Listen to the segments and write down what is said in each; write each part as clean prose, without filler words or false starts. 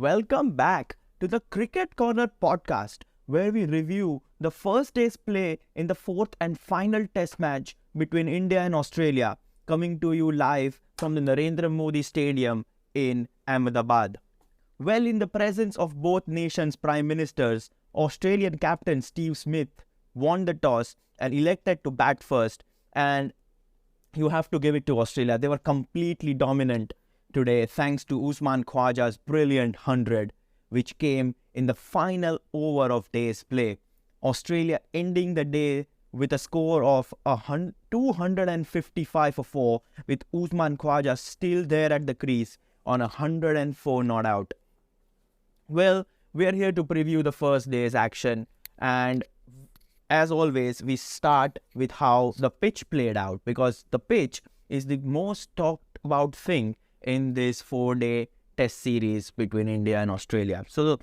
Welcome back to the Cricket Corner podcast, where we review the first day's play in the fourth and final test match between India and Australia, coming to you live from the Narendra Modi Stadium in Ahmedabad. Well, in the presence of both nations' prime ministers, Australian captain Steve Smith won the toss and elected to bat first, and you have to give it to Australia. They were completely dominant today thanks to Usman Khawaja's brilliant 100, which came in the final over of day's play. Australia ending the day with a score of 255 for 4, with Usman Khawaja still there at the crease on 104 not out. Well, we are here to preview the first day's action, and as always, we start with how the pitch played out, because the pitch is the most talked about thing in this 4-day test series between India and Australia. So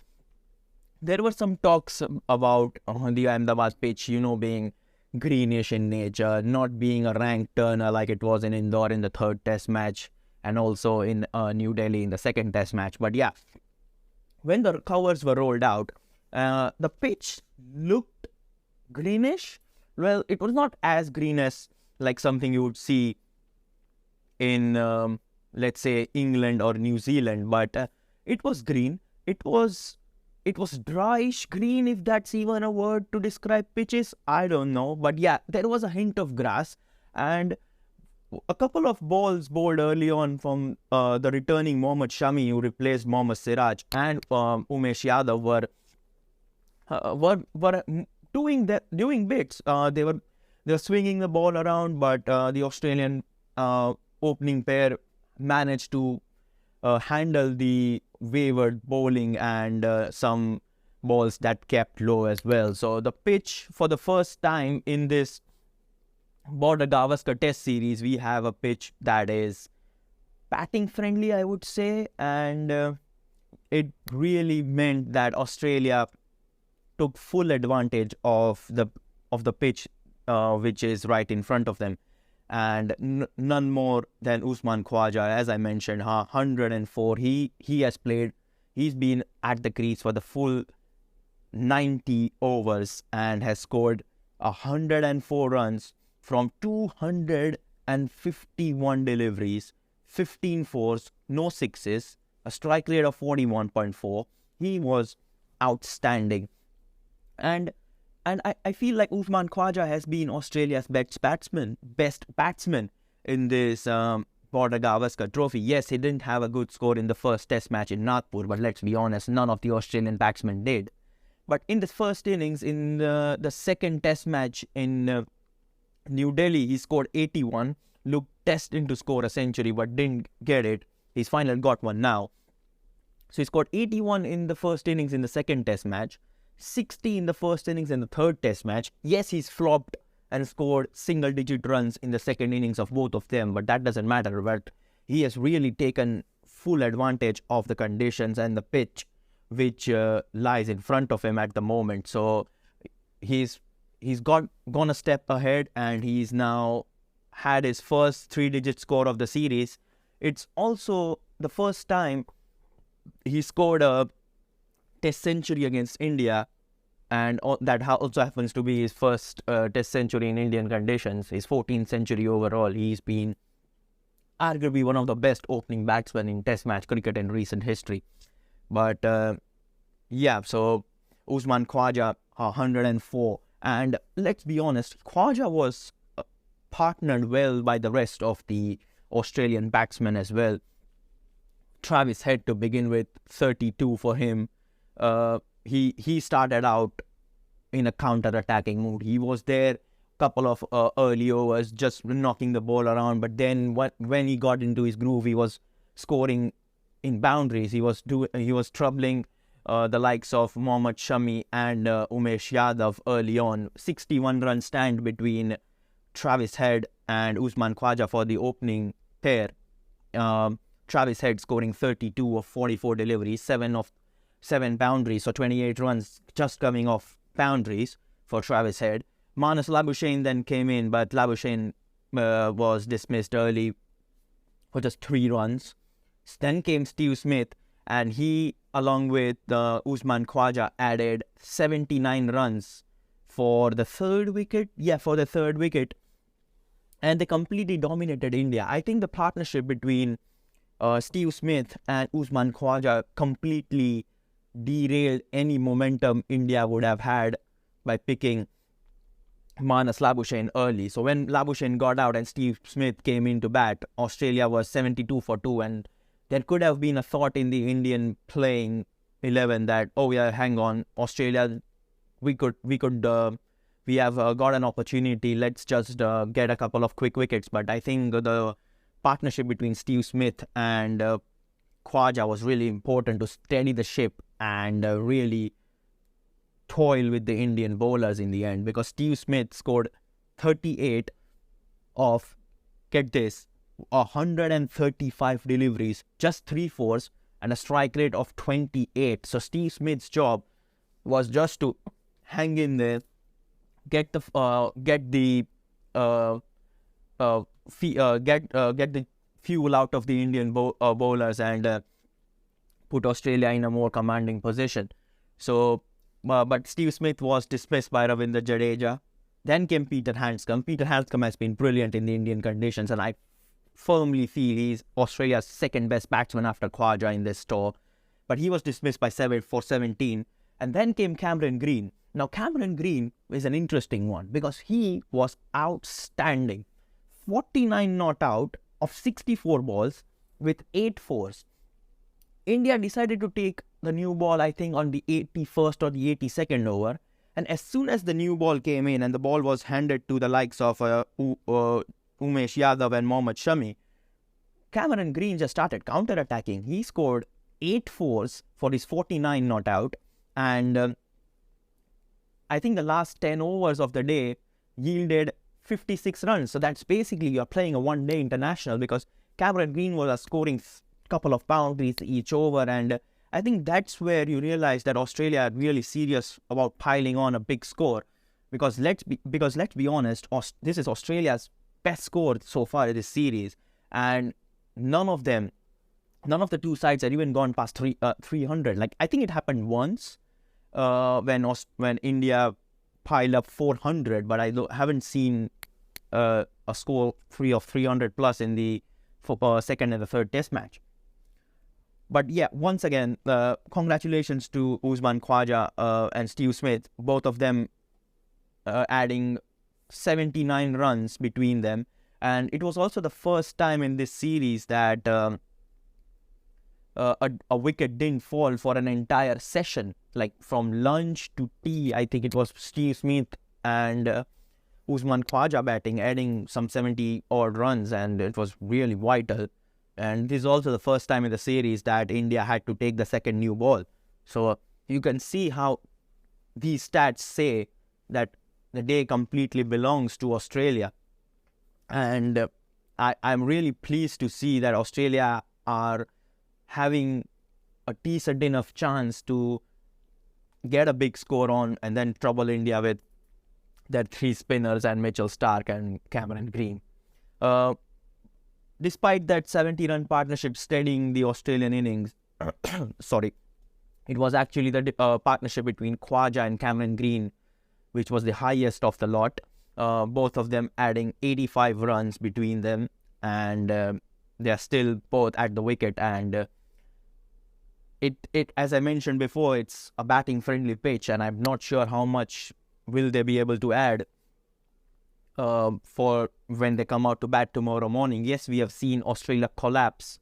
there were some talks about the Ahmedabad pitch, being greenish in nature, not being a rank turner like it was in Indore in the third test match and also in New Delhi in the second test match. But yeah, when the covers were rolled out, the pitch looked greenish. Well, it was not as green as like something you would see in let's say England or New Zealand, but it was green. It was dryish green, if that's even a word to describe pitches. I don't know, but yeah, there was a hint of grass, and a couple of balls bowled early on from the returning Mohammad Shami, who replaced Mohammad Siraj, and Umesh Yadav were doing bits. They were swinging the ball around, but the Australian opening pair managed to handle the wayward bowling and some balls that kept low as well. So the pitch, for the first time in this Border Gavaskar Test series, we have a pitch that is batting friendly, I would say, and it really meant that Australia took full advantage of the pitch, which is right in front of them. And none more than Usman Khawaja, as I mentioned, 104. He has played, he's been at the crease for the full 90 overs and has scored 104 runs from 251 deliveries, 15 fours, no sixes, a strike rate of 41.4. He was outstanding. And I feel like Usman Khawaja has been Australia's best batsman in this Border Gavaskar Trophy. Yes, he didn't have a good score in the first test match in Nagpur, but let's be honest, none of the Australian batsmen did. But in the first innings, in the second test match in New Delhi, he scored 81, looked destined to score a century, but didn't get it. He's finally got one now. So he scored 81 in the first innings in the second test match, 60 in the first innings in the third test match. Yes, he's flopped and scored single-digit runs in the second innings of both of them, but that doesn't matter. But he has really taken full advantage of the conditions and the pitch which lies in front of him at the moment. So he's gone a step ahead, and he's now had his first 3-digit score of the series. It's also the first time he scored a test century against India, and that also happens to be his first test century in Indian conditions, his 14th century overall. He's been arguably one of the best opening batsmen in test match cricket in recent history. But yeah, so Usman Khawaja, 104. And let's be honest, Khawaja was partnered well by the rest of the Australian batsmen as well. Travis Head to begin with, 32 for him. He started out in a counter-attacking mood. He was there couple of early overs, just knocking the ball around. But then when he got into his groove, he was scoring in boundaries. He was troubling the likes of Mohammad Shami and Umesh Yadav early on. 61 run stand between Travis Head and Usman Khawaja for the opening pair. Travis Head scoring 32 of 44 deliveries, 7 of 7 boundaries, so 28 runs just coming off boundaries for Travis Head. Marnus Labuschagne then came in, but Labuschagne was dismissed early for just 3 runs. Then came Steve Smith, and he, along with Usman Khawaja, added 79 runs for the third wicket. Yeah, for the third wicket. And they completely dominated India. I think the partnership between Steve Smith and Usman Khawaja completely derailed any momentum India would have had by picking Manas Labuschagne early. So when Labuschagne got out and Steve Smith came in to bat, Australia was 72 for 2, and there could have been a thought in the Indian playing 11 that, oh yeah, hang on, Australia, we have got an opportunity. Let's just get a couple of quick wickets. But I think the partnership between Steve Smith and Khawaja was really important to steady the ship and really toil with the Indian bowlers in the end, because Steve Smith scored 38 of, get this, 135 deliveries, just 3 fours, and a strike rate of 28. So Steve Smith's job was just to hang in there, get the fuel out of the Indian bowlers and put Australia in a more commanding position. So, but Steve Smith was dismissed by Ravindra Jadeja. Then came Peter Handscomb. Peter Handscomb has been brilliant in the Indian conditions, and I firmly feel he's Australia's second best batsman after Khawaja in this tour. But he was dismissed by 17. And then came Cameron Green. Now, Cameron Green is an interesting one because he was outstanding. 49 not out of 64 balls with 8 fours. India decided to take the new ball, I think, on the 81st or the 82nd over. And as soon as the new ball came in and the ball was handed to the likes of Umesh Yadav and Mohammad Shami, Cameron Green just started counter-attacking. He scored 8 fours for his 49 not out. And I think the last 10 overs of the day yielded 56 runs. So that's basically you're playing a one-day international, because Cameron Green was scoring a couple of boundaries each over. And I think that's where you realize that Australia are really serious about piling on a big score. Because let's be honest, this is Australia's best score so far in this series. And none of the two sides had even gone past 300. Like, I think it happened once when India piled up 400, but I haven't seen a score of 300 plus in the second and the third test match. But yeah, once again, congratulations to Usman Khawaja and Steve Smith, both of them adding 79 runs between them. And it was also the first time in this series that a wicket didn't fall for an entire session. Like from lunch to tea, I think it was Steve Smith and Usman Khawaja batting, adding some 70 odd runs, and it was really vital. And this is also the first time in the series that India had to take the second new ball. So you can see how these stats say that the day completely belongs to Australia. And I'm really pleased to see that Australia are having a decent enough chance to get a big score on and then trouble India with their 3 spinners and Mitchell Starc and Cameron Green. Despite that 70-run partnership steadying the Australian innings, it was actually the partnership between Khawaja and Cameron Green which was the highest of the lot. Both of them adding 85 runs between them, and they are still both at the wicket. And it as I mentioned before, it's a batting friendly pitch, and I'm not sure how much will they be able to add for when they come out to bat tomorrow morning. Yes, we have seen Australia collapse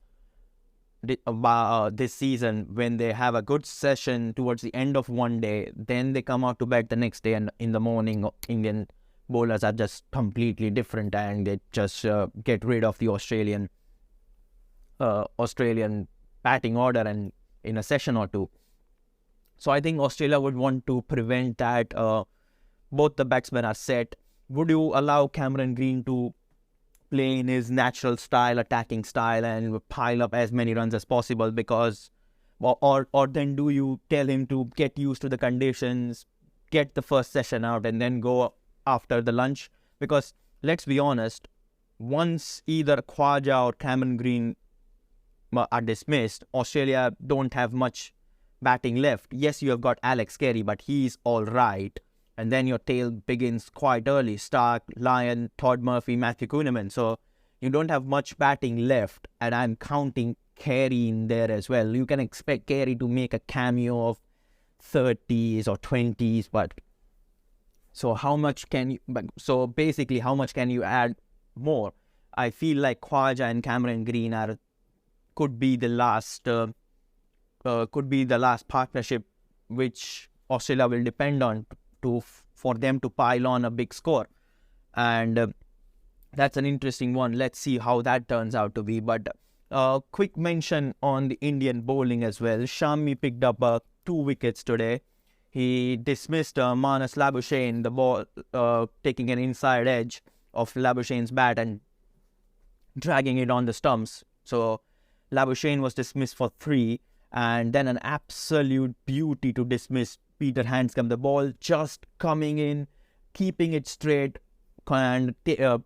this season when they have a good session towards the end of one day, then they come out to bat the next day, and in the morning Indian bowlers are just completely different, and they just get rid of the Australian batting order and in a session or two. So I think Australia would want to prevent that. Both the batsmen are set. Would you allow Cameron Green to play in his natural style, attacking style, and pile up as many runs as possible? Because, or then do you tell him to get used to the conditions, get the first session out, and then go after the lunch? Because let's be honest, once either Khawaja or Cameron Green are dismissed, Australia don't have much batting left. Yes, you have got Alex Carey, but he's all right. And then your tail begins quite early. Stark, Lyon, Todd Murphy, Matthew Kuhneman. So you don't have much batting left. And I'm counting Carey in there as well. You can expect Carey to make a cameo of 30s or 20s. But so how much can you... So basically, how much can you add more? I feel like Khawaja and Cameron Green could be the last partnership which Australia will depend on for them to pile on a big score. And that's an interesting one. Let's see how that turns out to be. But quick mention on the Indian bowling as well. Shami picked up 2 wickets today. He dismissed Marnus Labuschagne, the ball taking an inside edge of Labuschagne's bat and dragging it on the stumps. So Labuschagne was dismissed for 3, and then an absolute beauty to dismiss Peter Handscomb. The ball just coming in, keeping it straight and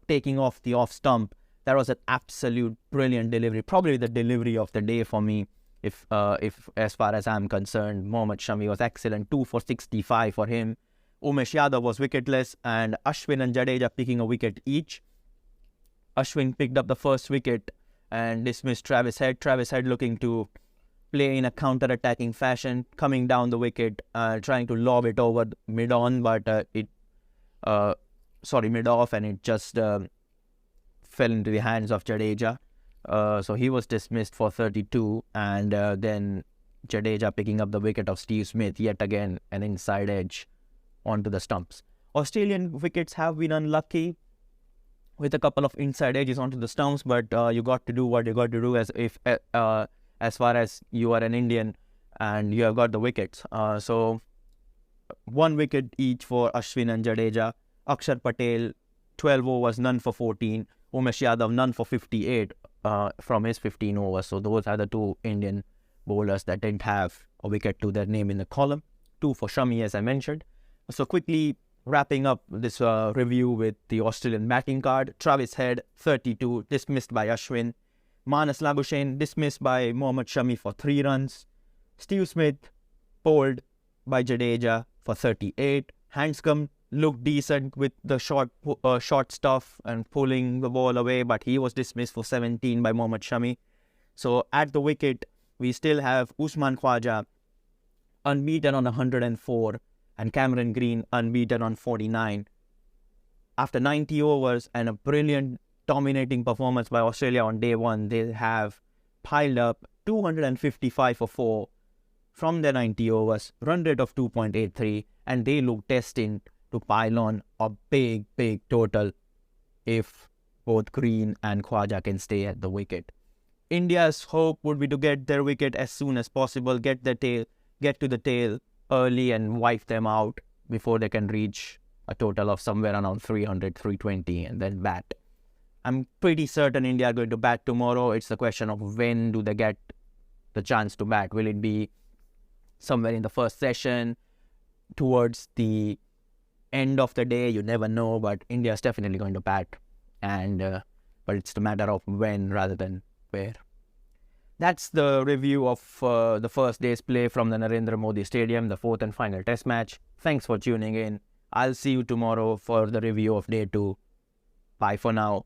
taking off the off stump. That was an absolute brilliant delivery. Probably the delivery of the day for me, if as far as I'm concerned. Mohammad Shami was excellent. 2 for 65 for him. Umesh Yadav was wicketless, and Ashwin and Jadeja picking a wicket each. Ashwin picked up the first wicket and dismissed Travis Head. Travis Head looking to play in a counter-attacking fashion, coming down the wicket, trying to lob it over mid-on, but mid-off, and it just fell into the hands of Jadeja. So he was dismissed for 32, and then Jadeja picking up the wicket of Steve Smith, yet again an inside edge onto the stumps. Australian wickets have been unlucky with a couple of inside edges onto the stumps, but you got to do what you got to do as far as you are an Indian and you have got the wickets. So 1 wicket each for Ashwin and Jadeja. Akshar Patel, 12 overs, none for 14. Umesh Yadav, none for 58 from his 15 overs. So those are the 2 Indian bowlers that didn't have a wicket to their name in the column. 2 for Shami, as I mentioned. So quickly wrapping up this review with the Australian batting card. Travis Head, 32, dismissed by Ashwin. Marnus Labuschagne, dismissed by Mohammad Shami for 3 runs. Steve Smith, bowled by Jadeja for 38. Handscomb looked decent with the short stuff and pulling the ball away, but he was dismissed for 17 by Mohammad Shami. So at the wicket, we still have Usman Khawaja unbeaten on 104 and Cameron Green unbeaten on 49. After 90 overs and a brilliant dominating performance by Australia on day 1, they have piled up 255 for 4 from their 90 overs, run rate of 2.83, and they look destined to pile on a big total if both Green and Khawaja can stay at the wicket. India's hope would be to get their wicket as soon as possible, get to the tail early and wipe them out before they can reach a total of somewhere around 300, 320 and then bat. I'm pretty certain India are going to bat tomorrow. It's a question of when do they get the chance to bat. Will it be somewhere in the first session, towards the end of the day? You never know, but India is definitely going to bat. But it's a matter of when rather than where. That's the review of the first day's play from the Narendra Modi Stadium, the 4th and final test match. Thanks for tuning in. I'll see you tomorrow for the review of day 2. Bye for now.